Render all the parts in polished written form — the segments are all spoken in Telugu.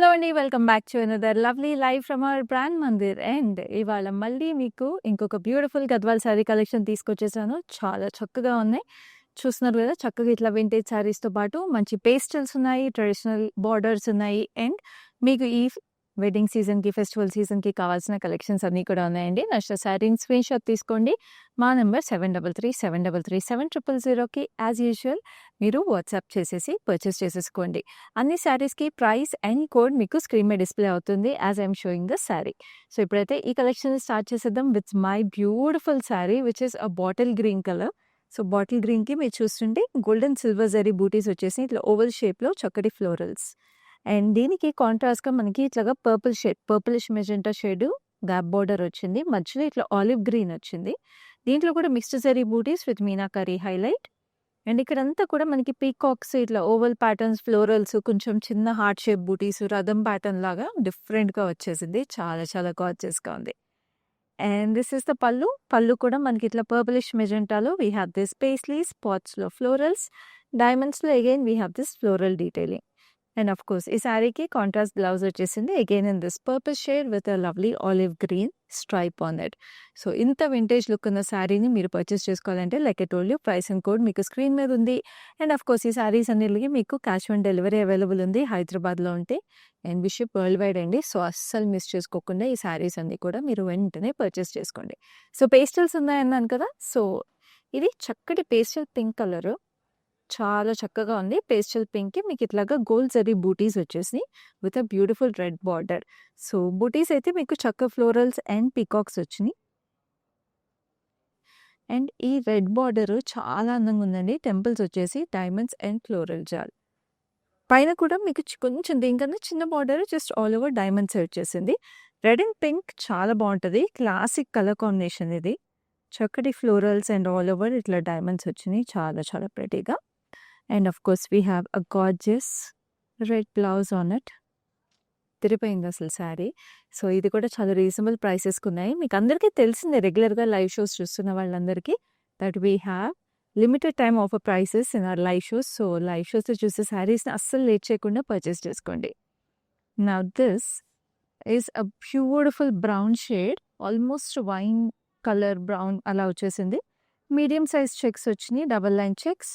హలో అండి. Welcome back to another lovely live from our brand Mandir. And ఇవాళ మళ్ళీ మీకు ఇంకొక బ్యూటిఫుల్ గద్వాల్ శారీ కలెక్షన్ తీసుకొచ్చేసాను. చాలా చక్కగా ఉన్నాయి. చూస్తున్నారు కదా, చక్కగా ఇట్లా వింటేజ్ శారీస్తో పాటు మంచి పేస్టల్స్ ఉన్నాయి, ట్రెడిషనల్ బార్డర్స్ ఉన్నాయి. అండ్ మీకు ఈ వెడ్డింగ్ సీజన్కి, ఫెస్టివల్ సీజన్కి కావాల్సిన కలెక్షన్స్ అన్నీ కూడా ఉన్నాయండి. నచ్చిన శారీని స్క్రీన్ షాట్ తీసుకోండి. మా నెంబర్ 7337337000కి యాజ్ యూజువల్ మీరు వాట్సాప్ చేసేసి పర్చేస్ చేసేసుకోండి. అన్ని శారీస్కి ప్రైస్ అండ్ కోడ్ మీకు స్క్రీన్ మీద డిస్ప్లే అవుతుంది as I'm showing the sari. So ఇప్పుడైతే ఈ కలెక్షన్ స్టార్ట్ చేసేద్దాం with my beautiful sari which is a bottle green colour. So bottle గ్రీన్కి మీరు చూస్తుంటే గోల్డెన్ సిల్వర్ జరీ బూటీస్ వచ్చేసి ఇట్లా ఓవల్ షేప్లో చక్కటి ఫ్లోరల్స్. అండ్ దీనికి కాంట్రాస్ట్గా మనకి ఇట్లాగా purple shade, purplish magenta shade gap border వచ్చింది. మధ్యలో ఇట్లా ఆలివ్ గ్రీన్ వచ్చింది. దీంట్లో కూడా mixed zari butis with meenakari highlight. And ఇక్కడంతా కూడా మనకి పీకాక్స్, ఇట్లా ఓవల్ ప్యాటర్న్స్, ఫ్లోరల్స్, కొంచెం చిన్న హార్ట్ షేప్ బూటీస్, రథం ప్యాటర్న్ లాగా డిఫరెంట్గా వచ్చేసింది. చాలా చాలా గార్జియస్గా ఉంది. అండ్ దిస్ ఇస్ ద పళ్ళు. పళ్ళు కూడా మనకి ఇట్లా పర్పులిష్ మెజెంటాలో వీ హ్యావ్ దిస్ పేస్లీ స్పాట్స్లో ఫ్లోరల్స్, డైమండ్స్లో again we have this floral detailing. And of course ఈ శారీకి కాంట్రాస్ట్ బ్లౌజ్ వచ్చేసింది again in this purple shade with a lovely olive green stripe on it. So ఇంత వింటేజ్ లుక్ ఉన్న శారీని మీరు పర్చేస్ చేసుకోవాలంటే like I told you, price and code మీకు స్క్రీన్ మీద ఉంది. అండ్ ఆఫ్ కోర్స్ ఈ శారీస్ అన్నిటికి మీకు క్యాష్ ఆన్ డెలివరీ అవైలబుల్ ఉంది హైదరాబాద్లో ఉంటే. And we ship world wide అండి. సో అస్సలు మిస్ చేసుకోకుండా ఈ శారీస్ అన్ని కూడా మీరు వెంటనే పర్చేస్ చేసుకోండి. సో పేస్టల్స్ ఉన్నాయన్నాను కదా, సో ఇది చక్కటి పేస్టల్ పింక్ కలర్, చాలా చక్కగా ఉంది. పేస్టల్ పింక్కి మీకు ఇట్లాగా గోల్డ్ జరీ బూటీస్ వచ్చేసి with a beautiful red border. So butis అయితే మీకు చక్క ఫ్లోరల్స్ అండ్ పీకాక్స్ వచ్చినాయి. అండ్ ఈ రెడ్ బార్డర్ చాలా అందంగా ఉందండి. టెంపుల్స్ వచ్చేసి డైమండ్స్ అండ్ ఫ్లోరల్ జాల్. పైన కూడా మీకు కొంచెం దీనికన్నా చిన్న border, just all over diamonds వచ్చేసింది. రెడ్ అండ్ పింక్ చాలా బాగుంటుంది. క్లాసిక్ కలర్ కాంబినేషన్ ఇది. చక్కటి ఫ్లోరల్స్ అండ్ ఆల్ ఓవర్ ఇట్లా డైమండ్స్ వచ్చినాయి. చాలా చాలా ప్రెటీగా. And of course we have a gorgeous red blouse on it. తిరిపోయింది అసలు శారీ. సో ఇది కూడా చాలా రీజనబుల్ ప్రైసెస్కి ఉన్నాయి. మీకు అందరికీ తెలిసిందే, రెగ్యులర్గా లైవ్ షోస్ చూస్తున్న వాళ్ళందరికీ, that we have limited time offer prices in our live shows. So live షోస్లో చూసే శారీస్ని అస్సలు లేట్ చేయకుండా పర్చేస్ చేసుకోండి. Now this is a beautiful brown shade, almost wine colour brown అలా వచ్చేసింది. మీడియం సైజ్ చెక్స్ వచ్చినాయి, డబల్ లైన్ చెక్స్.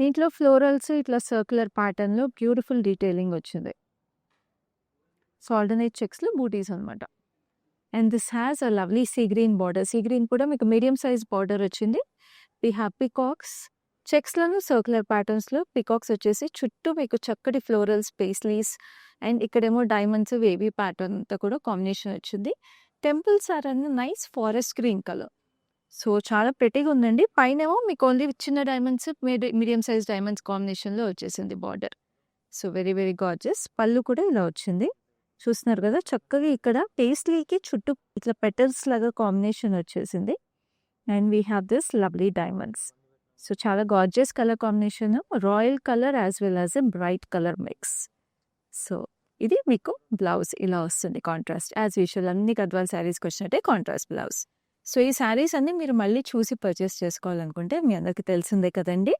దీంట్లో ఫ్లోరల్స్ ఇట్లా సర్క్యులర్ ప్యాటర్న్లో బ్యూటిఫుల్ డీటెయిలింగ్ వచ్చింది. సో ఆల్టర్నేట్ చెక్స్లో బూటీస్ అనమాట. And this has a lovely sea green border. Sea green కూడా మీకు మీడియం సైజ్ బార్డర్ వచ్చింది. వీ హ్యావ్ పికాక్స్, చెక్స్లోను సర్క్యులర్ ప్యాటర్న్స్లో పికాక్స్ వచ్చేసి చుట్టూ మీకు చక్కటి ఫ్లోరల్స్, పేస్లీస్, అండ్ ఇక్కడేమో డైమండ్స్, వేవీ ప్యాటర్న్ అంతా కూడా కాంబినేషన్ వచ్చింది. Temples are an nice forest green colour. So చాలా ప్రెటీగా ఉందండి. పైనేమో మీకు ఓన్లీ చిన్న డైమండ్స్, మీడియం సైజ్ డైమండ్స్ కాంబినేషన్లో వచ్చేసింది border. So very very gorgeous. పళ్ళు కూడా ఇలా వచ్చింది. చూస్తున్నారు కదా, చక్కగా ఇక్కడ పేస్లీకి చుట్టూ ఇట్లా పెటల్స్ లాగా కాంబినేషన్ వచ్చేసింది. And we have this lovely diamonds. So చాలా gorgeous colour combination, royal colour as well as a bright colour mix. So ఇది మీకు బ్లౌజ్ ఇలా వస్తుంది కాంట్రాస్ట్. యాజ్ యూజువల్ అన్ని గద్వాల్ శారీస్కి వచ్చినట్టే కాంట్రాస్ట్ బ్లౌజ్. సో ఈ శారీస్ అన్ని మీరు మళ్ళీ చూసి పర్చేస్ చేసుకోవాలనుకుంటే మీ అందరికీ తెలిసిందే కదండి,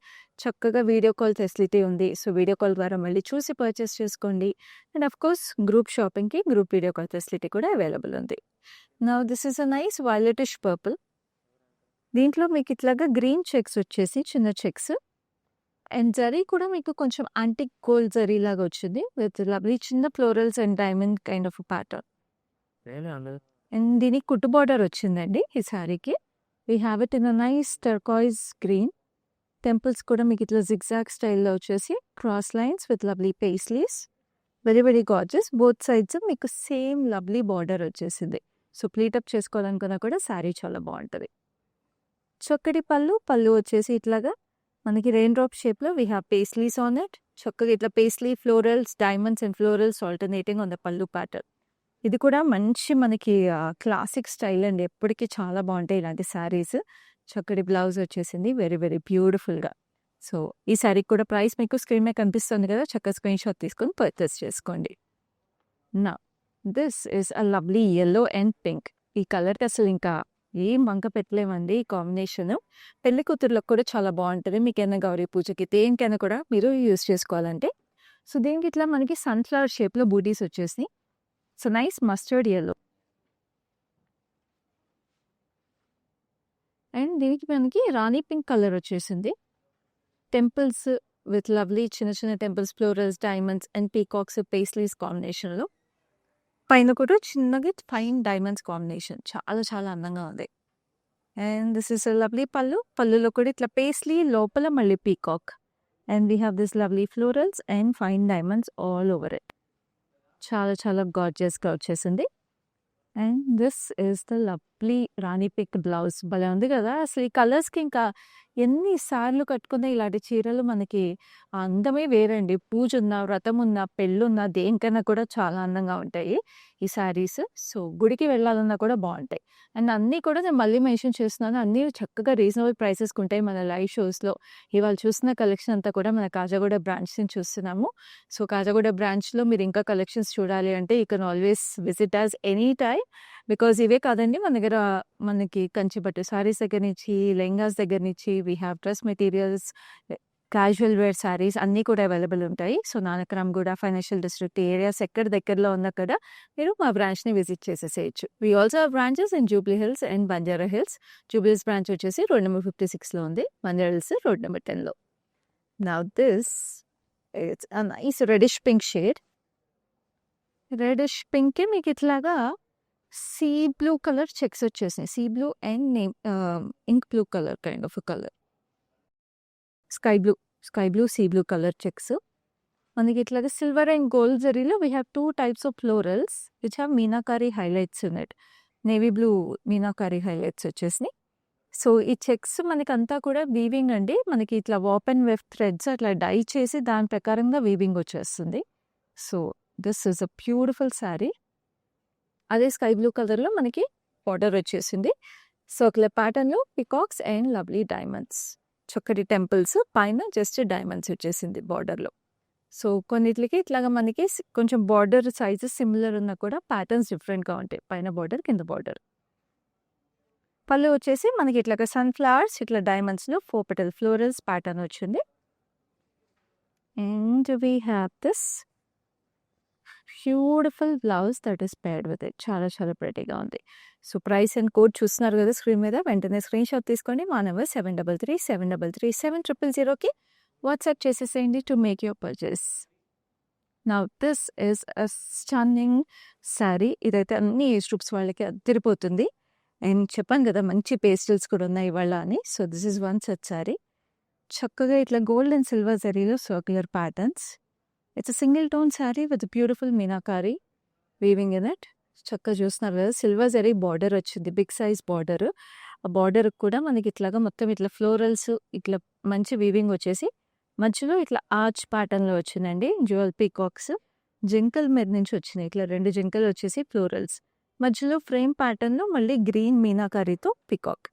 చక్కగా వీడియో కాల్ ఫెసిలిటీ ఉంది. సో వీడియో కాల్ ద్వారా మళ్ళీ చూసి పర్చేస్ చేసుకోండి. అండ్ ఆఫ్ కోర్స్ గ్రూప్ షాపింగ్కి గ్రూప్ వీడియో కాల్ ఫెసిలిటీ కూడా అవైలబుల్ ఉంది. Now this is a nice violetish purple. దీంట్లో మీకు ఇట్లాగా గ్రీన్ చెక్స్ వచ్చేసి చిన్న చెక్స్, అండ్ జరీ కూడా మీకు కొంచెం యాంటిక్ గోల్డ్ జరీ లాగా వచ్చింది విత్ లవ్లీ చిన్న florals and diamond kind of pattern. And దీనికి కుట్టు బార్డర్ వచ్చిందండి ఈ శారీకి. We have it in a nice turquoise green. Temples కూడా మీకు ఇట్లా జిగ్జాగ్ స్టైల్లో వచ్చేసి cross lines with lovely paisleys. Very very gorgeous. Both sides మీకు సేమ్ లవ్లీ బార్డర్ వచ్చేసింది. సో ప్లీటప్ చేసుకోవాలనుకున్నా కూడా శారీ చాలా బాగుంటుంది. చక్కటి పళ్ళు. పళ్ళు వచ్చేసి ఇట్లాగా మనకి రెయిన్ డ్రాప్ షేప్లో we have paisleys on it. చక్కగా ఇట్లా paisley, florals, diamonds and florals alternating on the పళ్ళు ప్యాటర్న్. ఇది కూడా మంచి మనకి క్లాసిక్ స్టైల్ అండి. ఎప్పటికీ చాలా బాగుంటాయి ఇలాంటి శారీస్. చక్కటి బ్లౌజ్ వచ్చేసింది వెరీ వెరీ బ్యూటిఫుల్గా. సో ఈ శారీకి కూడా ప్రైస్ మీకు స్క్రీన్ మీద కనిపిస్తుంది కదా, చక్కగా స్క్రీన్ షాట్ తీసుకొని పర్చేస్ చేసుకోండి. నా this is a lovely yellow and pink. ఈ కలర్కి అసలు ఇంకా ఏం వంక పెట్టలేమండి. ఈ కాంబినేషన్ పెళ్లి కూతుర్లకు కూడా చాలా బాగుంటుంది. మీకైనా గౌరీ పూజకి దేనికైనా కూడా మీరు యూస్ చేసుకోవాలంటే సో దీనికి ఇట్లా మనకి సన్‌ఫ్లవర్ షేప్‌లో బూటీస్ వచ్చేసినాయి. So nice mustard yellow. And దీనికి మనకి రాణి పింక్ కలర్ వచ్చేసింది. టెంపుల్స్ విత్ లవ్లీ చిన్న చిన్న temples, florals, diamonds and peacocks, paisleys కాంబినేషన్‌లో. పైన కూడా చిన్నగా ఫైన్ డైమండ్స్ కాంబినేషన్. చాలా చాలా అందంగా ఉంది. And this is a lovely పళ్ళు. పళ్ళులో కూడా ఇట్లా పేస్లీ, లోపల మళ్ళీ peacock. And we have this lovely florals and fine diamonds all over it. చాలా చాలా గార్జియస్‌గా వచ్చేసింది. And this is the lovely Rani pink blouse. భలే ఉంది కదా! అసలు ఈ కలర్స్‌కి ఇంకా ఎన్ని సార్లు కట్టుకున్న ఇలాంటి చీరలు మనకి ఆ అందమే వేరండి. పూజున్నా, వ్రతమున్నా, పెళ్ళున్నా దేనికైనా కూడా చాలా అందంగా ఉంటాయి ఈ శారీస్. సో గుడికి వెళ్ళాలన్నా కూడా బావుంటాయి. అండ్ అన్నీ కూడా నేను మళ్ళీ మెన్షన్ చేస్తున్నాను. అన్నీ చక్కగా రీజనబుల్ ప్రైసెస్‌కి ఉంటాయి మన లైవ్ షోస్‌లో. ఇవాళ చూసిన కలెక్షన్ అంతా కూడా మన కాజాగూడ బ్రాంచ్ నుంచి చూస్తున్నాము. సో కాజాగూడ బ్రాంచ్‌లో మీరు ఇంకా కలెక్షన్స్ చూడాలి అంటే you can always visit us any time. Because ఇవే కాదండి మన దగ్గర మనకి కంచి పట్టు శారీస్ దగ్గర నుంచి, లెహంగాస్ దగ్గర నుంచి we have dress materials, casual wear saris అన్నీ కూడా అవైలబుల్ ఉంటాయి. So Nanakramguda financial district areas ఎక్కడ దగ్గరలో ఉన్నా కూడా మీరు మా బ్రాంచ్‌ని విజిట్ చేసేసేయొచ్చు. We also have branches in Jubilee Hills and Banjara Hills. Jubilee Hills branch వచ్చేసి రోడ్ నెంబర్ 56లో ఉంది. బంజారా హిల్స్ రోడ్ నెంబర్ 10లో. Now this it's a nice reddish pink shade. Reddish పింకే మీకు ఇట్లాగా సీ బ్లూ కలర్ చెక్స్ వచ్చేసినాయి. Sea blue and ink blue colour kind of colour. Sky blue, sea blue colour checks. మనకి ఇట్లాగా సిల్వర్ అండ్ గోల్డ్ జరీలో we have 2 types of florals which have meenakari highlights in it. Navy blue meenakari highlights వచ్చేసినాయి. సో ఈ చెక్స్ మనకంతా కూడా వీవింగ్ అండి. మనకి ఇట్లా వాప్ అండ్ వెఫ్ థ్రెడ్స్ అట్లా డై చేసి దాని ప్రకారంగా వీవింగ్ వచ్చేస్తుంది. So this is a beautiful sari. అదే స్కై బ్లూ కలర్‌లో మనకి బార్డర్ వచ్చేసింది. సర్క్యులర్ ప్యాటర్న్‌లో పీకాక్స్ అండ్ లవ్లీ డైమండ్స్. చక్కటి టెంపుల్స్, పైన జస్ట్ డైమండ్స్ వచ్చేసింది బార్డర్‌లో. సో కొన్నిట్లకి ఇట్లాగా మనకి కొంచెం బార్డర్ సైజెస్ సిమిలర్ ఉన్నా కూడా ప్యాటర్న్స్ డిఫరెంట్‌గా ఉంటాయి. పైన బార్డర్, కింద బార్డర్. పళ్ళు వచ్చేసి మనకి ఇట్లాగా సన్‌ఫ్లవర్స్, ఇట్లా డైమండ్స్‌లో 4 పెటల్ ఫ్లోరల్స్ ప్యాటర్న్ వచ్చింది. And we have this beautiful blouse that is paired with it. చాలా చాలా ప్రెటీగా ఉంది. సో ప్రైస్ అండ్ కోడ్ చూస్తున్నారు కదా స్క్రీన్ మీద. వెంటనే స్క్రీన్ షాట్ తీసుకోండి. మా నెంబర్ 7337337000కి వాట్సాప్ చేసేసేయండి to make your purchase. Now this is a stunning sari. ఇదైతే అన్ని ఏజ్ గ్రూప్స్ వాళ్ళకి అదిరిపోతుంది. అండ్ చెప్పాను కదా మంచి పేస్టల్స్ కూడా ఉన్నాయి ఇవాళ అని. So this is one such sari. చక్కగా ఇట్లా గోల్డ్ అండ్ సిల్వర్ జరీలో circular patterns. It's a single tone sari with beautiful meenakari weaving in it. చక్కగా చూస్తున్నారు కదా సిల్వర్ జరీ బార్డర్ వచ్చింది. Big size border. ఆ బార్డర్ కూడా మనకి ఇట్లాగా మొత్తం ఇట్లా ఫ్లోరల్స్ ఇట్లా మంచి వీవింగ్ వచ్చేసి మధ్యలో ఇట్లా ఆర్చ్ ప్యాటర్న్‌లో వచ్చిందండి. జ్యువెల్ పీకాక్స్ జింకల్ మీద నుంచి వచ్చినాయి. ఇట్లా 2 జింకలు వచ్చేసి ఫ్లోరల్స్. మధ్యలో ఫ్రేమ్ ప్యాటర్న్‌లో మళ్ళీ గ్రీన్ మీనాకారితో peacock.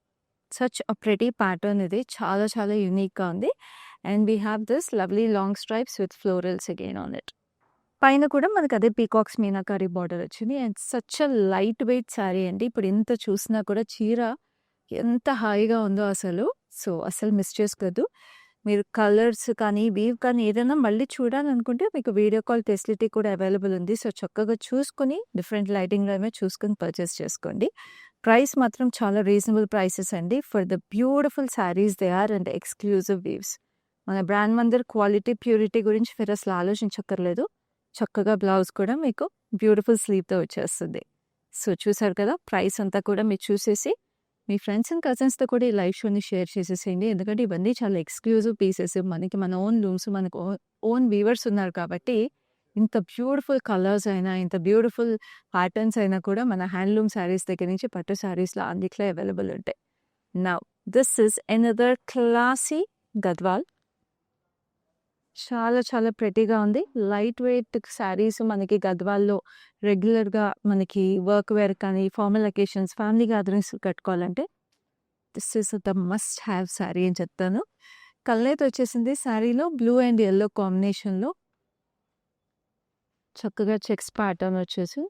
Such a pretty pattern ఇది. చాలా చాలా యూనిక్‌గా ఉంది. And we have this lovely long stripes with florals again on it. పైన కూడా మనకు అదే పీకాక్స్ మీనాకారి బార్డర్ వచ్చింది. And such a light weight sari అండి. ఇప్పుడు ఎంత చూసినా కూడా చీర ఎంత హాయిగా ఉందో అసలు. సో అసలు మిస్ చేసుకోవద్దు. మీరు కలర్స్ కానీ, వీవ్ కానీ ఏదైనా మళ్ళీ చూడాలనుకుంటే మీకు వీడియో కాల్ ఫెసిలిటీ కూడా అవైలబుల్ ఉంది. సో చక్కగా చూసుకొని డిఫరెంట్ లైటింగ్‌లో ఏమో చూసుకొని పర్చేస్ చేసుకోండి. ప్రైస్ మాత్రం చాలా రీజనబుల్ ప్రైసెస్ అండి. For the beautiful saris they are and exclusive weaves. మన బ్రాండ్ మందిర్ క్వాలిటీ, ప్యూరిటీ గురించి మీరు అసలు ఆలోచించక్కర్లేదు. చక్కగా బ్లౌజ్ కూడా మీకు బ్యూటిఫుల్ స్లీవ్‌తో వచ్చేస్తుంది. సో చూసారు కదా! ప్రైస్ అంతా కూడా మీరు చూసేసి మీ ఫ్రెండ్స్ అండ్ కజిన్స్‌తో కూడా ఈ లైవ్ షోని షేర్ చేసేసేయండి. ఎందుకంటే ఇవన్నీ చాలా ఎక్స్‌క్లూజివ్ పీసెస్. మనకి మన ఓన్ లూమ్స్, మనకు ఓన్ వీవర్స్ ఉన్నారు కాబట్టి ఇంత బ్యూటిఫుల్ కలర్స్ అయినా, ఇంత బ్యూటిఫుల్ ప్యాటర్న్స్ అయినా కూడా మన హ్యాండ్లూమ్ శారీస్ దగ్గర నుంచి పట్టు శారీస్‌లో అన్నిట్లో అవైలబుల్ ఉంటాయి. Now this is another classy Gadwal. చాలా చాలా ప్రెటీగా ఉంది. లైట్ వెయిట్ శారీస్ మనకి గద్వాల్లో రెగ్యులర్‌గా మనకి వర్క్ వేర్ కానీ, ఫార్మల్ అకేషన్స్, ఫ్యామిలీ గ్యాదరింగ్స్ కట్టుకోవాలంటే this is the must have sari అని చెప్తాను. కలర్ వచ్చేసింది శారీలో బ్లూ అండ్ యెల్లో కాంబినేషన్‌లో. చక్కగా చెక్స్ ప్యాటర్న్ వచ్చేసి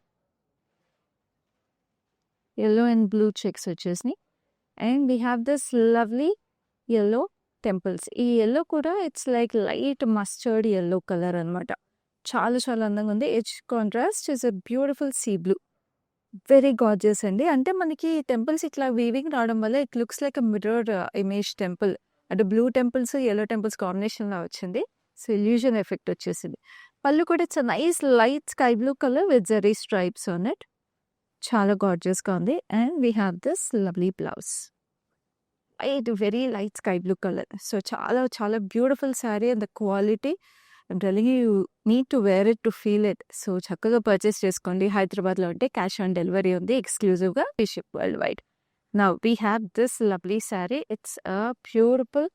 యెల్లో అండ్ బ్లూ చెక్స్ వచ్చేసినాయి. And we have this lovely yellow temples. ఈ యెల్లో కూడా it's like light mustard yellow colour అనమాట. చాలా చాలా అందంగా ఉంది. Edge contrast is a beautiful sea blue. Very gorgeous అండి. అంటే మనకి టెంపుల్స్ ఇట్లా వీవింగ్ రావడం వల్ల it looks like a mirror image temple. అంటే బ్లూ టెంపుల్స్, యెల్లో టెంపుల్స్ కాంబినేషన్‌లా వచ్చింది. సో, ఇల్యూషన్ ఎఫెక్ట్ వచ్చేసింది. పళ్ళు కూడా it's a nice light sky blue colour with zari stripes on it. చాలా గార్జియస్‌గా ఉంది. And we have this lovely blouse. Very light sky blue colour. So, చాలా చాలా beautiful sari and the quality I'm telling you need to wear it to feel it. So, చక్కగా పర్చేస్ చేసుకోండి. హైదరాబాద్‌లో ఉంటే క్యాష్ ఆన్ డెలివరీ ఉంది. ఎక్స్‌క్లూజివ్‌గా we ship world wide. Now we have this lovely sari. It's a beautiful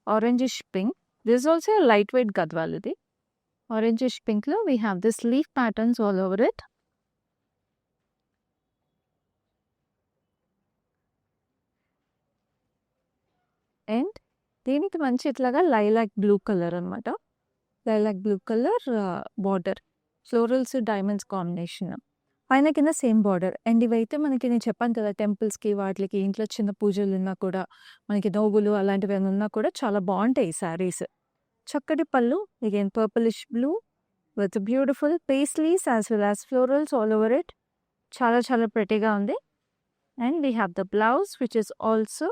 orangish pink. This is also light weight Gadwal ఇది. ఆరెంజిష్ పింక్‌లో we have this leaf patterns all over it. And దీనికి మంచి ఇట్లాగా లైలాక్ బ్లూ కలర్ అనమాట. Lilac blue colour border. Florals, diamonds combination. పైన కింద సేమ్ బార్డర్. అండ్ ఇవైతే మనకి నేను చెప్పాను కదా టెంపుల్స్‌కి వాటిలకి ఇంట్లో చిన్న పూజలున్నా కూడా మనకి నోగులు అలాంటివి ఏమైనా ఉన్నా కూడా చాలా బాగుంటాయి ఈ శారీస్. చక్కటి పళ్ళు again purplish blue with beautiful paisleys as well as florals all over it. చాలా చాలా ప్రెటీగా ఉంది. And we have the blouse which is also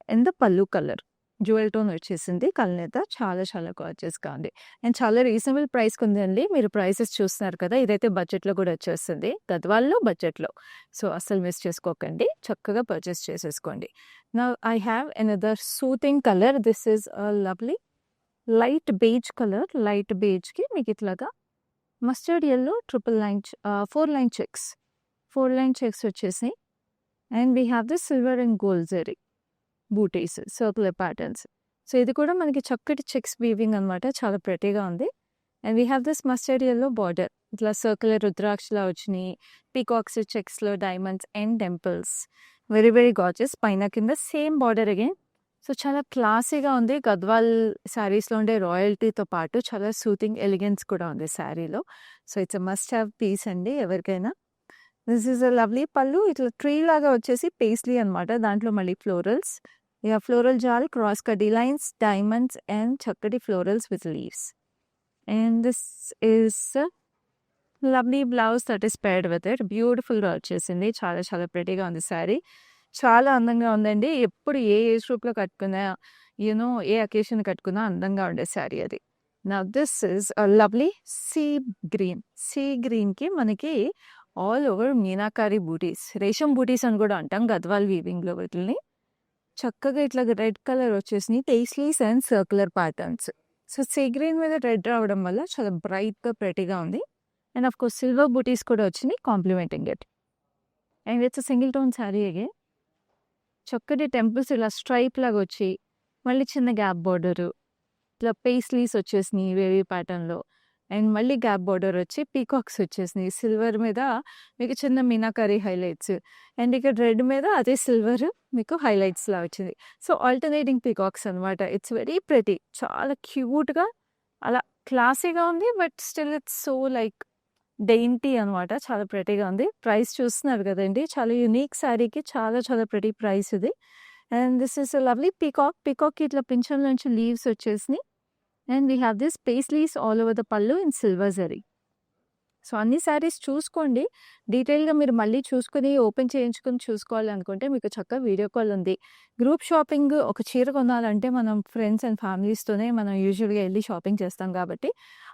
in the పల్లు కలర్. జ్యువెల్ టోన్ వచ్చేసింది. కలనేత చాలా చాలా గార్జియస్‌గా ఉంది. అండ్ చాలా రీజనబుల్ ప్రైస్‌కి ఉందండి. మీరు ప్రైసెస్ చూస్తున్నారు కదా! ఇదైతే బడ్జెట్‌లో కూడా వచ్చేస్తుంది. గద్వాల్‌లో బడ్జెట్‌లో. సో, అస్సలు మిస్ చేసుకోకండి. చక్కగా పర్చేస్ చేసేసుకోండి. Now I have another soothing colour. This is a lovely light beige colour. Light బేజ్‌కి మీకు ఇట్లాగా mustard yellow 4 line checks. 4 line checks వచ్చేసాయి. And we have this silver and gold zari butis, circular patterns. So, ఇది కూడా మనకి చక్కటి చెక్స్ వీవింగ్ అనమాట. చాలా ప్రెటీగా ఉంది. And we have this mustard yellow border. ఇట్లా సర్కులర్ రుద్రాక్షలా వచ్చినాయి. పీకాక్స్, చెక్స్‌లో diamonds and temples. Very very gorgeous. పైన కింద సేమ్ బార్డర్ అగైన్. సో, చాలా క్లాసీగా ఉంది. గద్వాల్ శారీస్‌లో ఉండే రాయల్టీతో పాటు చాలా సూతింగ్ ఎలిగెన్స్ కూడా ఉంది శారీలో. So, it's a must have piece అండి ఎవరికైనా. దిస్ ఈజ్ అ లవ్లీ పళ్ళు. ఇట్లా ట్రీ లాగా వచ్చేసి పేస్లీ అనమాట. దాంట్లో మళ్ళీ ఫ్లోరల్స్. ఫ్లోరల్ జాల్, క్రాస్ కడ్డీ లైన్స్, డైమండ్స్ అండ్ చక్కటి florals with leaves. And this is lovely blouse that is paired with it. బ్యూటిఫుల్‌గా వచ్చేసింది. చాలా చాలా ప్రెటీగా ఉంది శారీ. చాలా అందంగా ఉందండి. ఎప్పుడు ఏ ఏజ్ గ్రూప్‌లో కట్టుకున్నా, ఏ అకేషన్ కట్టుకున్నా అందంగా ఉండే శారీ అది. Now this is a lovely sea green. Sea గ్రీన్‌కి మనకి ఆల్ ఓవర్ మీనాకారి బూటీస్. రేషం బూటీస్ అని కూడా అంటాం గద్వాల్ వీవింగ్‌లో వీటిల్ని. చక్కగా ఇట్లా రెడ్ కలర్ వచ్చేసినాయి. Paisleys and circular patterns. So, sea green మీద రెడ్ రావడం వల్ల చాలా బ్రైట్‌గా ప్రెటీగా ఉంది. అండ్ ఆఫ్ కోర్స్ సిల్వర్ బూటీస్ కూడా వచ్చినాయి complementing it. And it's single tone sari again. చక్కటి టెంపుల్స్ ఇలా స్ట్రైప్ లాగా వచ్చి మళ్ళీ చిన్న గ్యాప్ బార్డరు. ఇట్లా పేస్లీస్ వచ్చేసినాయి వేవీ ప్యాటర్న్‌లో. అండ్ మళ్ళీ గ్యాప్ బార్డర్ వచ్చి పీకాక్స్ వచ్చేసినాయి. సిల్వర్ మీద మీకు చిన్న మీనాకరీ హైలైట్స్. అండ్ ఇక్కడ రెడ్ మీద అదే సిల్వర్ మీకు హైలైట్స్‌లా వచ్చింది. సో, ఆల్టర్నేటింగ్ పీకాక్స్ అనమాట. It's very pretty. చాలా క్యూట్‌గా అలా క్లాసీగా ఉంది. But still it's so like dainty అనమాట. చాలా ప్రెటీగా ఉంది. ప్రైస్ చూస్తున్నారు కదండీ! చాలా యూనిక్ శారీకి చాలా చాలా ప్రెటీ ప్రైస్ ఇది. And this is a lovely peacock. పీకాక్‌కి ఇట్లా పింఛం నుంచి లీవ్స్ వచ్చేసినాయి. And we have this paisleys all over the పళ్ళు ఇన్ సిల్వర్ జరీ. సో, అన్ని శారీస్ చూసుకోండి. డీటెయిల్‌గా మీరు మళ్ళీ చూసుకొని ఓపెన్ చేయించుకొని చూసుకోవాలనుకుంటే మీకు చక్కగా వీడియో కాల్ ఉంది. గ్రూప్ షాపింగ్ ఒక చీర కొనాలంటే మనం ఫ్రెండ్స్ అండ్ ఫ్యామిలీస్‌తోనే మనం యూజువల్‌గా ఎళ్లి షాపింగ్ చేస్తాం కాబట్టి,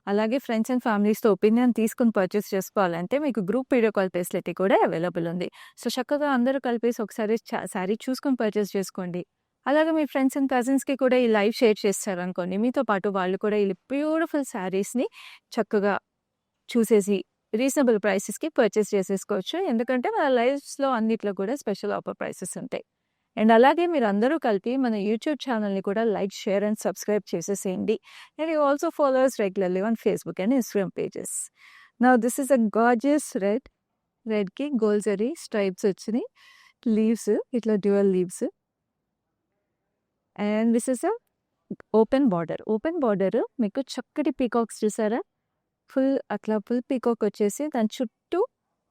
అలాగే ఫ్రెండ్స్ అండ్ ఫ్యామిలీస్‌తో ఒపీనియన్ తీసుకొని పర్చేస్ చేసుకోవాలంటే మీకు గ్రూప్ వీడియో కాల్ ఫెసిలిటీ కూడా అవైలబుల్ ఉంది. సో, చక్కగా అందరూ కలిపేసి ఒకసారి శారీ చూసుకొని పర్చేస్ చేసుకోండి. అలాగే మీ ఫ్రెండ్స్ అండ్ కజిన్స్‌కి కూడా ఈ లైవ్ షేర్ చేశారనుకోండి. మీతో పాటు వాళ్ళు కూడా ఈ బ్యూటిఫుల్ శారీస్‌ని చక్కగా చూసేసి రీజనబుల్ ప్రైసెస్‌కి పర్చేస్ చేసేసుకోవచ్చు. ఎందుకంటే మన లైవ్స్‌లో అన్నిట్లో కూడా స్పెషల్ ఆఫర్ ప్రైసెస్ ఉంటాయి. అండ్ అలాగే మీరందరూ కలిపి మన యూట్యూబ్ ఛానల్‌ని కూడా లైక్, షేర్ అండ్ సబ్స్క్రైబ్ చేసేసేయండి. And you also follow us రెగ్యులర్‌లీ on Facebook and Instagram pages. Now this is a gorgeous red. రెడ్‌కి గోల్డ్ జరీ స్ట్రైప్స్ వచ్చినాయి. లీవ్స్ ఇట్లా dual leaves. And this is a open border. Open border మీకు చక్కటి పీకాక్స్ చూసారా? ఫుల్ పీకాక్ వచ్చేసి దాని చుట్టూ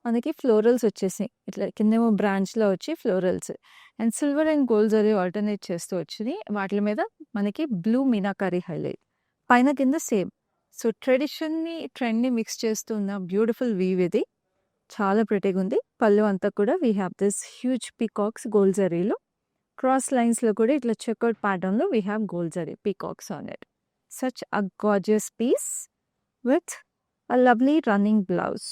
మనకి ఫ్లోరల్స్ వచ్చేసాయి. ఇట్లా కిందేమో బ్రాంచ్‌లో వచ్చి florals. And silver and gold zari alternate చేస్తూ వచ్చినాయి. వాటిల మీద మనకి బ్లూ మీనాకారి హైలైట్. పైన కింద సేమ్. సో ట్రెండ్ని మిక్స్ చేస్తున్న బ్యూటిఫుల్ వీవ్ ఇది. చాలా ప్రిటీగా ఉంది. పళ్ళు అంతా కూడా we have this huge peacocks gold జరీలో. క్రాస్ లైన్స్లో కూడా ఇట్లా చెక్అవుట్ ప్యాటర్న్లో we have gold zari peacocks on it. Such a gorgeous piece with a lovely running blouse.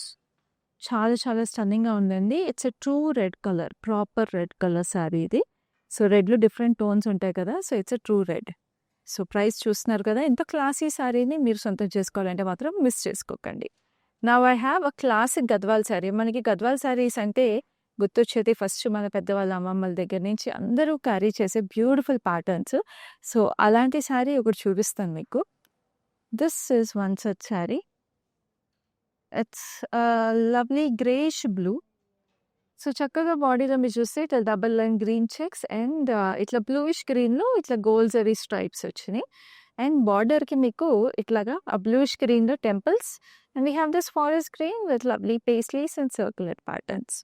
చాలా చాలా స్టన్నింగ్గా ఉందండి. It's a true red colour, proper red colour sari ఇది. సో రెడ్లో డిఫరెంట్ టోన్స్ ఉంటాయి కదా, so it's a true red. So price చూస్తున్నారు కదా, ఇంత క్లాసీ శారీని మీరు సొంతం చేసుకోవాలంటే మాత్రం మిస్ చేసుకోకండి. Now I have a classic Gadwal sari. మనకి గద్వాల్ శారీస్ అంటే గుర్తొచ్చేది ఫస్ట్ మన పెద్దవాళ్ళ అమ్మమ్మల దగ్గర నుంచి అందరూ క్యారీ చేసే బ్యూటిఫుల్ ప్యాటర్న్స్. సో అలాంటి శారీ ఒకటి చూపిస్తాను మీకు. This is one such sari. It's lovely greyish blue. So చక్కగా బాడీలో మీరు చూస్తే ఇట్లా double line green checks and ఇట్లా బ్లూయిష్ గ్రీన్లో ఇట్లా గోల్డ్ జరీ స్ట్రైప్స్ వచ్చినాయి. అండ్ బార్డర్కి మీకు ఇట్లాగా ఆ బ్లూయిష్ గ్రీన్లో temples and we have this forest green with lovely paisleys and circular patterns.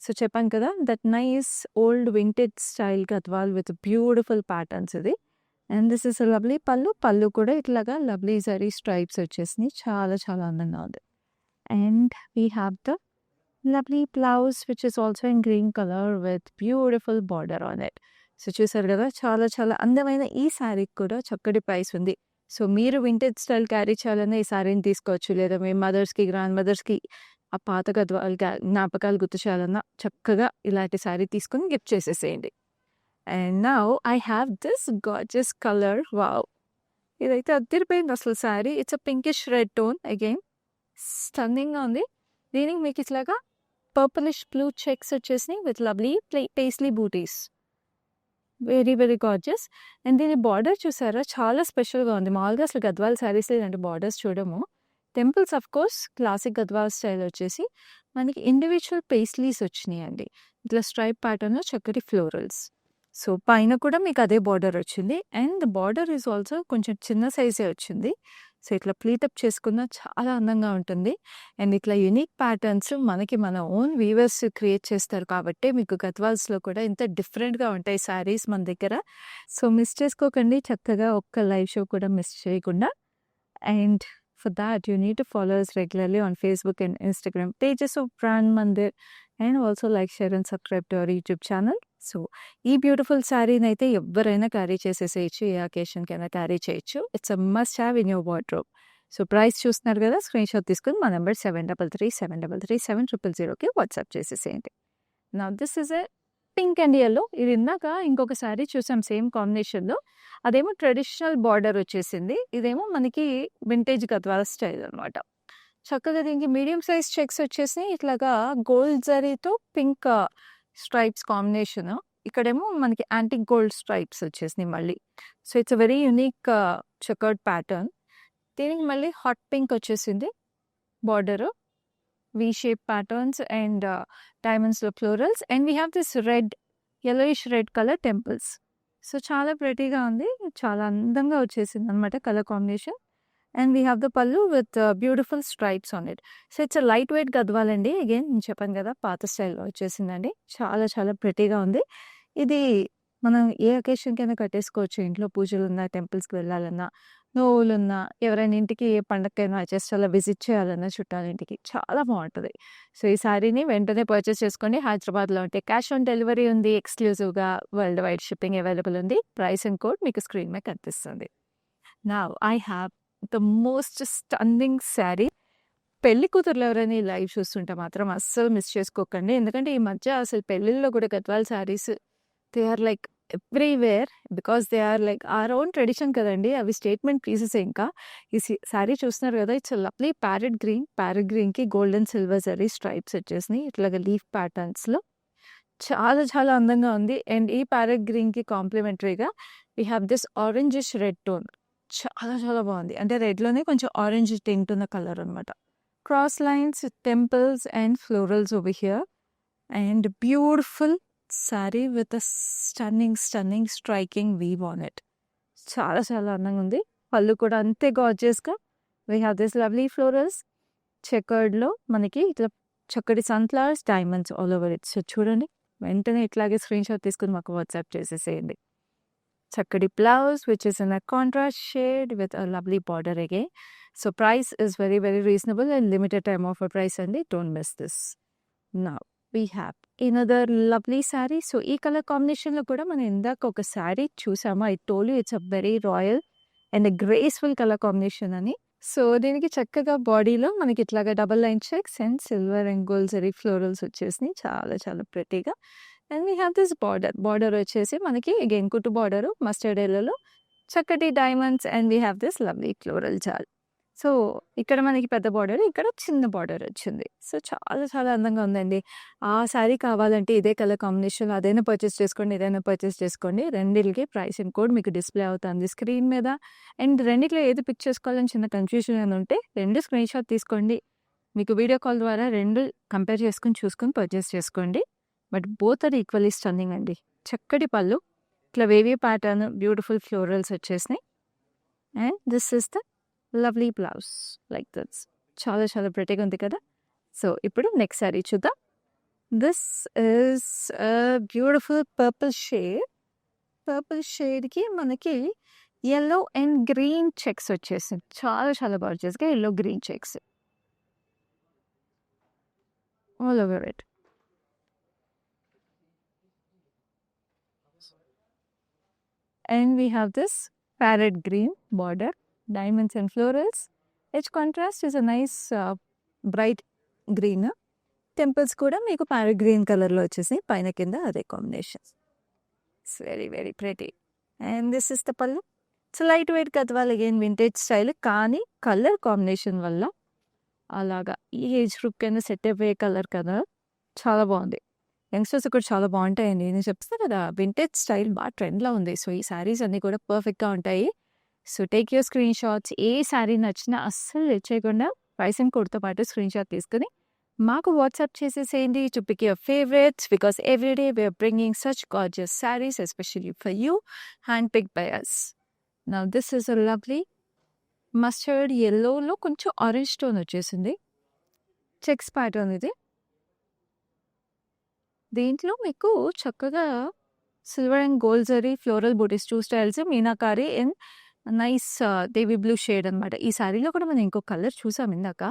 So చెప్పాను కదా, that nice old vintage style Gadwal with beautiful patterns ఇది. అండ్ దిస్ ఇస్ లవ్లీ పళ్ళు కూడా ఇట్లాగా లవ్లీ జరీ స్ట్రైప్స్ వచ్చేసినాయి. చాలా చాలా అందంగా ఉంది. And we have the lovely blouse which is also in green color with beautiful border on it. So చూసారు కదా, చాలా చాలా అందమైన ఈ శారీకి కూడా చక్కటి ప్రైస్ ఉంది. సో మీరు వింటేజ్ స్టైల్ క్యారీ చేయాలన్నా ఈ శారీని తీసుకోవచ్చు, లేదా మీ మదర్స్కి గ్రాండ్ మదర్స్కి ఆ పాత గద్వాల్ జ్ఞాపకాలు గుర్తు చేయాలన్నా చక్కగా ఇలాంటి శారీ తీసుకొని గిఫ్ట్ చేసేసేయండి. And now I have this gorgeous colour. Wow, ఇదైతే అదిరిపోయింది అసలు sari. It's a pinkish red tone, again స్టన్నింగ్గా ఉంది. దీనికి మీకు ఇట్లాగా పర్పులిష్ బ్లూ చెక్స్ వచ్చేసినాయి with lovely paisley butis. Very very gorgeous. And దీని బార్డర్ చూసారా, చాలా స్పెషల్గా ఉంది. మామూలుగా అసలు గద్వాల్ శారీస్లో ఇలాంటి బార్డర్స్ చూడము. Temples of course classic Gadwal style వచ్చేసి మనకి ఇండివిజువల్ పేస్లీస్ వచ్చినాయి అండి. ఇట్లా స్ట్రైప్ ప్యాటర్న్లో చక్కటి ఫ్లోరల్స్. సో పైన కూడా మీకు అదే బార్డర్ వచ్చింది. అండ్ బార్డర్ ఈజ్ ఆల్సో కొంచెం చిన్న సైజే వచ్చింది. సో ఇట్లా ప్లీటప్ చేసుకున్న చాలా అందంగా ఉంటుంది. అండ్ ఇట్లా యూనిక్ ప్యాటర్న్స్ మనకి మన ఓన్ వీవర్స్ క్రియేట్ చేస్తారు కాబట్టి మీకు గద్వాల్స్లో కూడా ఇంత డిఫరెంట్గా ఉంటాయి శారీస్ మన దగ్గర. సో మిస్ చేసుకోకండి, చక్కగా ఒక్క లైవ్ షో కూడా మిస్ చేయకుండా. And for that you need to follow us regularly on Facebook and Instagram pages of Brand Mandir and also like, share and subscribe to our YouTube channel. So ఈ బ్యూటిఫుల్ శారీని అయితే ఎవరైనా క్యారీ చేసేసేయచ్చు, ఏ అకేషన్కైనా క్యారీ చేయొచ్చు. It's a must have in your wardrobe. So price చూస్తున్నారు కదా, స్క్రీన్ షాట్ తీసుకుని మా నెంబర్ 7337337000కి వాట్సాప్ చేసేసేయండి. నా this is a pink and yellow. ఇది ఇందాక ఇంకొక శారీ చూసాం సేమ్ కాంబినేషన్లో, అదేమో ట్రెడిషనల్ బార్డర్ వచ్చేసింది, ఇదేమో మనకి వింటేజ్ గద్వాల్ స్టైల్ అనమాట. చక్కగా దీనికి మీడియం సైజ్ చెక్స్ వచ్చేసి ఇట్లాగా గోల్డ్ జరీతో పింక్ స్ట్రైప్స్ కాంబినేషన్. ఇక్కడేమో మనకి యాంటిక్ గోల్డ్ స్ట్రైప్స్ వచ్చేసినాయి మళ్ళీ. So it's a very unique checkered pattern. దీనికి మళ్ళీ హాట్ పింక్ వచ్చేసింది border, V shape patterns and డైమండ్స్లో florals. And we have this red, yellowish red colour temples. So చాలా ప్రెటీగా ఉంది, చాలా అందంగా వచ్చేసింది అనమాట colour combination. And we have the pallu with beautiful stripes on it. So it's a light weight Gadwal అండి. అగైన్ నేను చెప్పాను కదా, పాత స్టైల్లో వచ్చేసిందండి. చాలా చాలా ప్రెటీగా ఉంది. ఇది మనం ఏ అకేషన్కైనా కట్టేసుకోవచ్చు. ఇంట్లో పూజలు ఉన్నా, టెంపుల్స్కి వెళ్ళాలన్నా, నోవులున్నా, ఎవరైనా ఇంటికి ఏ పండగకైనా జస్ట్ అలా విజిట్ చేయాలన్నా చుట్టాలింటికి చాలా బాగుంటుంది. సో ఈ శారీని వెంటనే పర్చేస్ చేసుకోండి. హైదరాబాద్లో ఉంటే క్యాష్ ఆన్ డెలివరీ ఉంది, ఎక్స్క్లూజివ్గా వరల్డ్ వైడ్ షిప్పింగ్ అవైలబుల్ ఉంది. ప్రైస్ అండ్ కోడ్ మీకు స్క్రీన్ మీద కనిపిస్తుంది. Now I have the most stunning sari. పెళ్లి కూతుర్లు ఎవరైనా ఈ లైవ్ చూస్తుంటే మాత్రం అస్సలు మిస్ చేసుకోకండి. ఎందుకంటే ఈ మధ్య అసలు పెళ్ళిళ్ళలో కూడా Gadwal saris they are like everywhere, because they are like our own tradition కదండి. అవి స్టేట్మెంట్ పీసెస్. ఇంకా ఈ శారీ చూస్తున్నారు కదా, ఇట్స్ లవ్లీ ప్యారెట్ గ్రీన్కి గోల్డెన్ సిల్వర్ జరీ స్ట్రైప్స్ వచ్చేసినాయి ఇట్లాగ లీఫ్ ప్యాటర్న్స్లో. చాలా చాలా అందంగా ఉంది. అండ్ ఈ ప్యారెట్ గ్రీన్కి కాంప్లిమెంటరీగా we have this orangish red tone. చాలా చాలా బాగుంది. అంటే రెడ్లోనే కొంచెం ఆరెంజ్ టింట్ ఉన్న కలర్ అనమాట. Cross lines, temples and florals over here. And beautiful sari with a stunning striking weave on it. చాలా చాలా అందంగా ఉంది. పళ్ళు కూడా అంతే గార్జియస్గా. We have this lovely florals చెకర్డ్లో మనకి ఇట్లా చక్కటి sunflowers, diamonds all over it. So చూడండి, వెంటనే ఇట్లాగే స్క్రీన్ షాట్ తీసుకుని మాకు వాట్సాప్ చేసేసేయండి. చక్కటి blouse which is in a contrast shade with a lovely border again. So price is very very reasonable and limited time offer price అండి. Don't miss this. Now we have another lovely sari. So ఈ కలర్ కాంబినేషన్లో కూడా మనం ఇందాక ఒక శారీ చూసాము. I told you it's a very royal and graceful colour combination అని. సో దీనికి చక్కగా బాడీలో మనకి ఇట్లాగా double line checks and silver and gold zari florals వచ్చేసినాయి. చాలా చాలా ప్రెటీగా. And we have this border వచ్చేసి మనకి అగైన్ కుట్టు బార్డరు మస్టర్డ్ ఎల్లోలో చక్కటి diamonds and we have this lovely floral jaal. So ఇక్కడ మనకి పెద్ద బార్డర్, ఇక్కడ చిన్న బార్డర్ వచ్చింది. సో చాలా చాలా అందంగా ఉందండి. ఆ శారీ కావాలంటే ఇదే కలర్ కాంబినేషన్లో అదైనా పర్చేస్ చేసుకోండి, ఇదైనా పర్చేస్ చేసుకోండి. రెండిటికి ప్రైసింగ్ కోడ్ మీకు డిస్ప్లే అవుతుంది స్క్రీన్ మీద. అండ్ రెండిట్లో ఏది పిక్ చేసుకోవాలని చిన్న కన్ఫ్యూజన్ అని ఉంటే 2 స్క్రీన్ షాట్ తీసుకోండి. మీకు వీడియో కాల్ ద్వారా 2 కంపేర్ చేసుకొని చూసుకొని పర్చేస్ చేసుకోండి. But both are equally stunning అండి. చక్కటి పళ్ళు, ఇట్లా వేవీ ప్యాటర్న్, బ్యూటిఫుల్ ఫ్లోరల్స్ వచ్చేసినాయి. And this is the lovely blouse like this. చాలా చాలా ప్రెటీగా ఉంది కదా. సో ఇప్పుడు నెక్స్ట్ శారీ చూద్దాం. This is beautiful purple shade. Purple షేడ్కి మనకి yellow అండ్ గ్రీన్ చెక్స్ వచ్చేసింది. చాలా చాలా బార్జెస్గా yellow green checks all over it. And we have this parrot green border, diamonds and florals. Edge contrast is a nice bright green. Temples కూడా మీకు parrot green కలర్లో వచ్చేసాయి. పైన కింద అదే combination. It's very very pretty. And this is the pallu. It's light weight Gadwal again vintage style, కానీ కలర్ కాంబినేషన్ వల్ల అలాగా ఈ ఏజ్ గ్రూప్ కింద సెట్ అయిపోయే కలర్ కదా, చాలా బాగుంది. యంగ్స్టర్స్ కూడా చాలా బాగుంటాయండి. నేను చెప్తాను కదా, వింటేజ్ స్టైల్ బాగా ట్రెండ్లో ఉంది. సో ఈ శారీస్ అన్నీ కూడా పర్ఫెక్ట్గా ఉంటాయి. So take your screen shots. ఏ శారీ నచ్చినా అస్సలు లేట్ చేయకుండా ప్రైసింగ్ కోడ్తో పాటు స్క్రీన్ షాట్ తీసుకుని మాకు వాట్సాప్ చేసేసేయండి to pick your favourites, because every day we are bringing such gorgeous saris especially for you, hand pick by us. Now this is a lovely mustard ఎల్లోలో కొంచెం ఆరెంజ్ టోన్ వచ్చేసింది. చెక్స్ ప్యాటర్న్ ఇది. దీంట్లో మీకు చక్కగా silver and gold zari floral butis 2 styles, meenakari and nice దేవీ బ్లూ షేడ్ అనమాట. ఈ శారీలో కూడా మనం ఇంకో కలర్ చూసాం ఇందాక.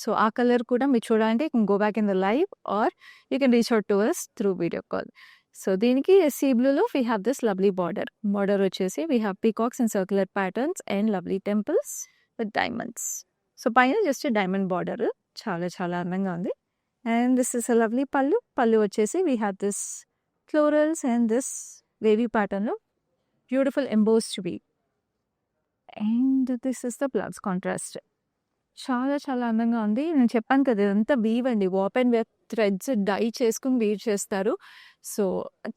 సో ఆ కలర్ కూడా మీరు చూడాలంటే you can go back in the live or you can reach out to us through video call. So దీనికి సీ బ్లూలో we have this lovely border. Border వచ్చేసి we have peacocks and circular patterns and lovely temples with diamonds. So పైన జస్ట్ డైమండ్ బార్డర్ చాలా చాలా అందంగా ఉంది. And this is a lovely pallu. Pallu వచ్చేసి we have this florals and this wavy pattern లో beautiful embossed weave. And this is the blouse contrast. చాలా చాలా అందంగా ఉంది. నేను చెప్పాను కదా, ఇదంతా వీవ్ అండి. వాప్ అండ్ వేవ్ థ్రెడ్స్ డై చేసుకుని వీవ్ చేస్తారు. సో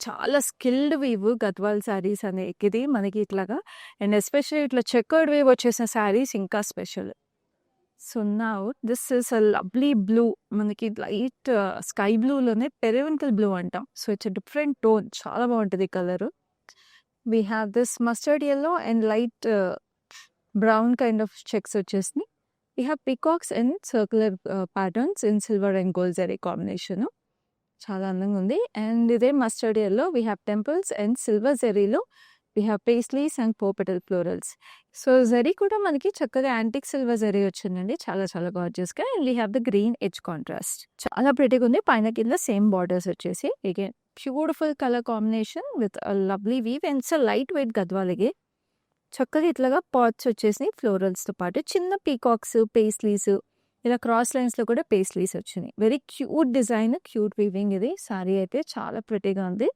చాలా స్కిల్డ్ వీవ్ గద్వాల్ శారీస్ అనేది మనకి ఇట్లాగా. అండ్ ఎస్పెషల్లీ ఇట్లా చెక్కర్డ్ వేవ్ వచ్చేసిన శారీస్ ఇంకా స్పెషల్. So now this is a lovely blue. మనకి లైట్ స్కై బ్లూలోనే పెరివింకల్ బ్లూ అంటాం. సో ఇట్స్ డిఫరెంట్ టోన్, చాలా బాగుంటుంది ఈ colour. We have this mustard yellow and light brown kind of checks వచ్చేసినాయి. We have peacocks and circular patterns in silver and gold zari combination. చాలా అందంగా ఉంది. అండ్ ఇదే mustard yellow we have temples and silver జరీలో we have paisleys and four petal florals. So zari కూడా మనకి చక్కగా యాంటిక్ సిల్వర్ జరీ వచ్చిందండి, చాలా చాలా గార్జియస్గా. And we have the green edge contrast, చాలా ప్రెటీగా ఉంది. పైన కింద సేమ్ బార్డర్స్ వచ్చేసి again beautiful colour combination with lovely weave and so light weight గద్వాలకి చక్కగా ఇట్లాగా పాట్స్ వచ్చేసినాయి ఫ్లోరల్స్తో పాటు. చిన్న పీకాక్స్, పేస్లీస్, ఇలా క్రాస్ లైన్స్లో కూడా పేస్లీస్ వచ్చినాయి. Very cute design, cute weaving. ఇది సారీ అయితే చాలా ప్రెటీగా ఉంది.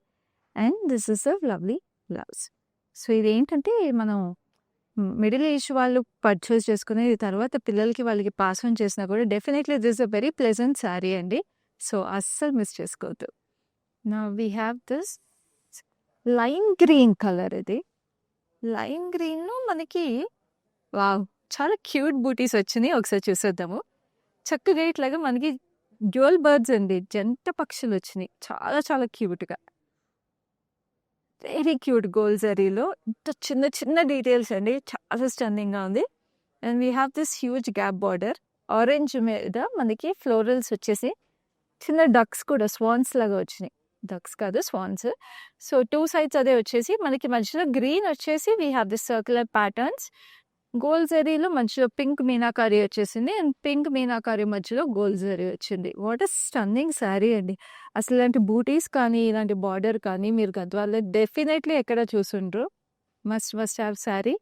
And this is a lovely blouse. So ఇదేంటంటే మనం మిడిల్ ఏజ్ వాళ్ళు పర్చేస్ చేసుకునే తర్వాత పిల్లలకి వాళ్ళకి పాస్ ఆన్ చేసినా కూడా definitely this a very pleasant sari అండి. సో అస్సలు మిస్ చేసుకోవద్దు. నా we have this lime green colour. ఇది లైమ్ గ్రీన్లో మనకి వావ్ చాలా క్యూట్ బూటీస్ వచ్చినాయి. ఒకసారి చూసేద్దాము. చక్కగా ఇట్లాగా మనకి డ్యూయల్ బర్డ్స్ అండి, జంట పక్షులు వచ్చినాయి, చాలా చాలా క్యూట్గా. వెరీ క్యూట్ గోల్డ్ జరీలో ఇంత చిన్న చిన్న డీటెయిల్స్ అండి, చాలా స్టన్నింగ్గా ఉంది. And we have this huge gap border. Orange మీద మనకి ఫ్లోరల్స్ వచ్చేసి చిన్న డక్స్ కూడా స్వాన్స్ లాగా వచ్చినాయి. డక్స్ కాదు స్వాన్స్. సో 2 సైడ్స్ అదే వచ్చేసి మనకి మధ్యలో గ్రీన్ వచ్చేసి we have this circular patterns. Gold జరీలో మధ్యలో పింక్ మీనాకారి వచ్చేసింది అండ్ పింక్ మీనాకారి మధ్యలో గోల్డ్ జరీ వచ్చింది. వాట్ ఎ స్టన్నింగ్ శారీ అండి. అసలు ఇలాంటి బూటీస్ కానీ ఇలాంటి బార్డర్ కానీ మీరు గద్వాల్లో డెఫినెట్లీ ఎక్కడ చూసుండ్రు. Must have sari.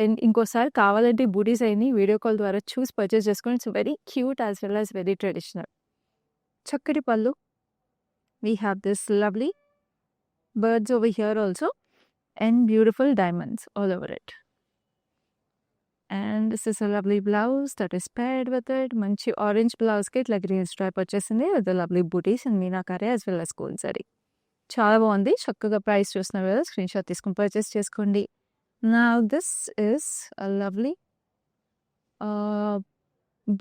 అండ్ ఇంకోసారి కావాలంటే ఈ బూటీస్ అయినాయి వీడియో కాల్ ద్వారా చూసి పర్చేస్ చేసుకొని it's very cute as well as very traditional. చక్కటి పళ్ళు. We have this lovely birds over here also and beautiful diamonds all over it. And this is a lovely blouse that is paired with it. Manchi orange blouse ki itla green stripe వచ్చేసింది with the lovely booties and meenakari as well as gold zari. చాలా బాగుంది. చక్కగా ప్రైస్ చూస్తున్నారు కదా, స్క్రీన్ షాట్ తీసుకుని పర్చేస్ చేసుకోండి. Now this is a lovely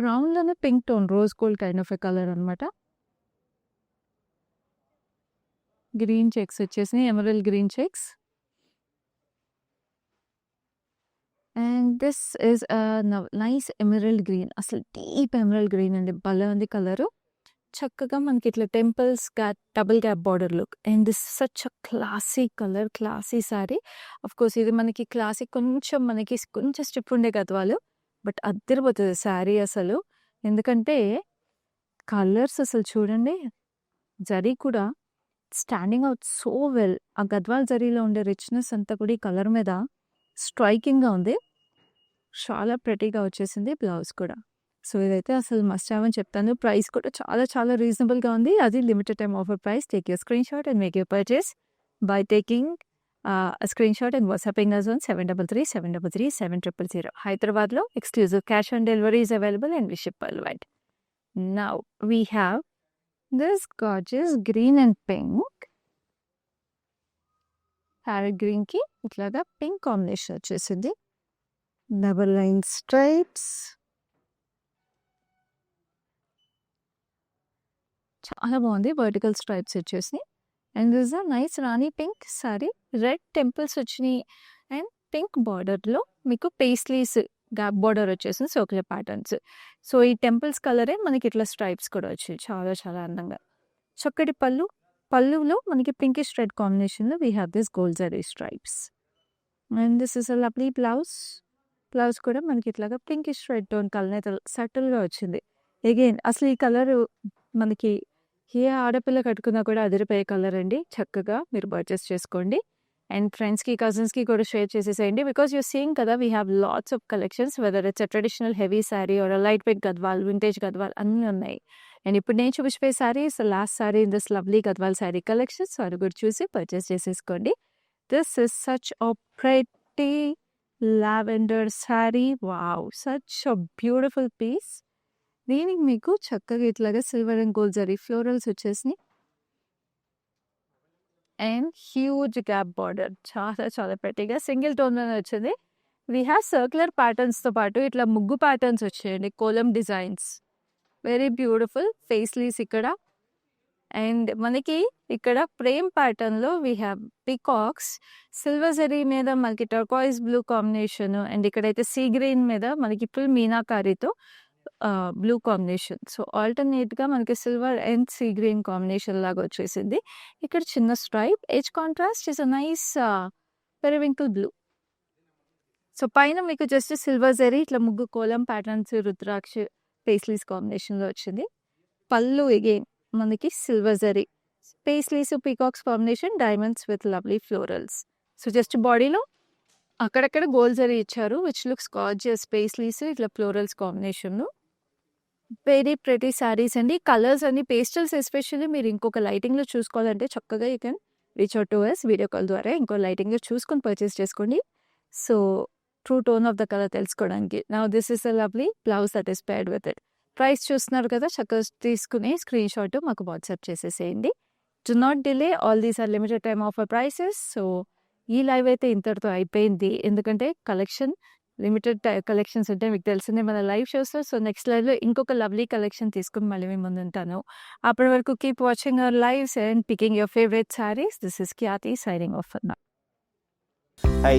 brown లోనే pink tone rose gold kind of a colour అనమాట. గ్రీన్ చెక్స్ వచ్చేసి emerald green checks. And this is nice emerald green. అసలు డీప్ ఎమరల్డ్ గ్రీన్ అండి, భలే ఉంది కలరు. చక్కగా మనకి ఇట్లా temples double gap border look and this such a classy colour, classy sari. Of course ఇది మనకి క్లాసిక్ కొంచెం స్టిప్ ఉండే గద్వాలు, బట్ అద్దరిపోతుంది శారీ అసలు. ఎందుకంటే కలర్స్ అసలు చూడండి, జరీ కూడా స్టాండింగ్ అవుట్ సో వెల్. ఆ గద్వాల్ జరీలో ఉండే రిచ్నెస్ అంతా కూడా ఈ కలర్ మీద స్ట్రైకింగ్గా ఉంది. చాలా ప్రెటీగా వచ్చేసింది బ్లౌజ్ కూడా. సో ఇదైతే అసలు మస్ట్ హ్యావ్ అని చెప్తాను. ప్రైస్ కూడా చాలా చాలా రీజనబుల్గా ఉంది. అది limited time offer price. Take your screen shot and make your purchase by taking screen shot and WhatsApping us on 7337337000. హైదరాబాద్లో exclusive cash on delivery is available and we ship world wide. Now we have this gorgeous green and pink. Parrot green కి ఇట్లాగా పింక్ కాంబినేషన్ వచ్చేసింది. Double line stripes. చాలా బాగుంది. వర్టికల్ స్ట్రైప్స్ వచ్చేసి and this a nice rani pink sari. Red temples వచ్చినాయి అండ్ పింక్ బార్డర్లో మీకు పేస్లీస్ గ్యాప్ బార్డర్ వచ్చేసింది, సర్క్యులర్ ప్యాటర్న్స్. సో ఈ టెంపుల్స్ కలరే మనకి ఇట్లా స్ట్రైప్స్ కూడా వచ్చాయి. చాలా చాలా అందంగా. చక్కటి పళ్ళులో మనకి పింకిష్ రెడ్ కాంబినేషన్లో we have this gold zari stripes. And this is a lovely blouse కూడా మనకి ఇట్లాగా పింకిష్ రెడ్ టోన్ కలర్ సటిల్గా వచ్చింది. అగైన్ అసలు ఈ కలర్ మనకి ఏ ఆడపిల్ల కట్టుకున్నా కూడా అదిరిపోయే కలర్ అండి. చక్కగా మీరు పర్చేస్ చేసుకోండి అండ్ ఫ్రెండ్స్కి కజిన్స్కి కూడా షేర్ చేసేసేయండి. బికాస్ యూ సీయింగ్ కదా, we have lots of collections, whether it's a traditional heavy sari or light weight Gadwal, vintage Gadwal అన్నీ ఉన్నాయి. అండ్ ఇప్పుడు నేను చూపించే sari is last sari in this lovely Gadwal sari collections. So అది కూడా చూసి పర్చేస్ చేసేసుకోండి. This is such a pretty lavender sari. Wow, such a beautiful piece. దీనికి మీకు చక్కగా ఇట్లాగా silver and gold zari florals వచ్చేసి అండ్ హ్యూజ్ గ్యాప్ బార్డర్. చాలా చాలా ప్రెటీగా సింగిల్ టోన్లోనే వచ్చింది. వీ హ్యావ్ సర్క్యులర్ ప్యాటర్న్స్తో పాటు ఇట్లా ముగ్గు ప్యాటర్న్స్ వచ్చాయండి, కోలం డిజైన్స్. వెరీ బ్యూటిఫుల్ ఫేస్లీస్ ఇక్కడ. అండ్ మనకి ఇక్కడ ప్రేమ్ ప్యాటర్న్లో we have peacocks. Silver zari మీద మనకి టర్కాయిస్ బ్లూ కాంబినేషన్ అండ్ ఇక్కడైతే సీ గ్రీన్ మీద మనకి ఫుల్ మీనాకారితో బ్లూ కాంబినేషన్. సో ఆల్టర్నేట్గా మనకి silver and sea green combination లాగా వచ్చేసింది. ఇక్కడ చిన్న stripe edge contrast is a nice periwinkle blue. So పైన మీకు జస్ట్ సిల్వర్ జరీ ఇట్లా ముగ్గు కోలం ప్యాటర్న్స్ రుద్రాక్ష పేస్లీస్ కాంబినేషన్లో వచ్చింది. పళ్ళు అగైన్ మనకి silver zari paisleys peacocks combination, diamonds with lovely florals. So just బాడీలో అక్కడక్కడ గోల్డ్ జరీ ఇచ్చారు విచ్ లుక్స్ గార్జియస్. పేస్లీస్ ఇట్లా florals combination. Very pretty saris అండి. కలర్స్ అన్ని పేస్టల్స్ ఎస్పెషల్లీ మీరు ఇంకొక లైటింగ్లో చూసుకోవాలంటే చక్కగా you can reach out to us video call ద్వారా ఇంకో లైటింగ్లో చూసుకొని పర్చేస్ చేసుకోండి. So true tone of the colour తెలుసుకోవడానికి. Now this is a lovely blouse that is paired with it. Price చూస్తున్నారు కదా, చక్కగా తీసుకుని స్క్రీన్ షాట్ మాకు వాట్సాప్ చేసేసేయండి. Do not delay, all these are limited time offer prices. So ఈ లైవ్ అయితే ఇంతటితో అయిపోయింది. ఎందుకంటే కలెక్షన్ లిమిటెడ్ కలెక్షన్స్ ఉంటాయి, మీకు తెలిసిందే మన లైవ్ షోస్లో. సో నెక్స్ట్ లైవ్లో ఇంకొక లవ్లీ కలెక్షన్ తీసుకుని మళ్ళీ మీ ముందు ఉంటాను. అప్పటి వరకు keep watching our lives and picking your favourite saris. This is Khyati signing off. Hi.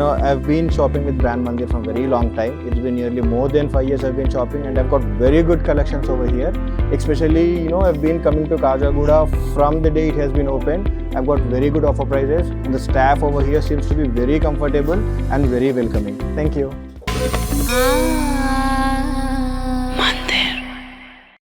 No, I've been shopping with Brand Mandir from very long time. It's been nearly more than 5 years I've been shopping, and I've got very good collections over here. Especially, I've been coming to Kajagoda from the day it has been opened. I've got very good offer prices, and the staff over here seems to be very comfortable and very welcoming. Thank you.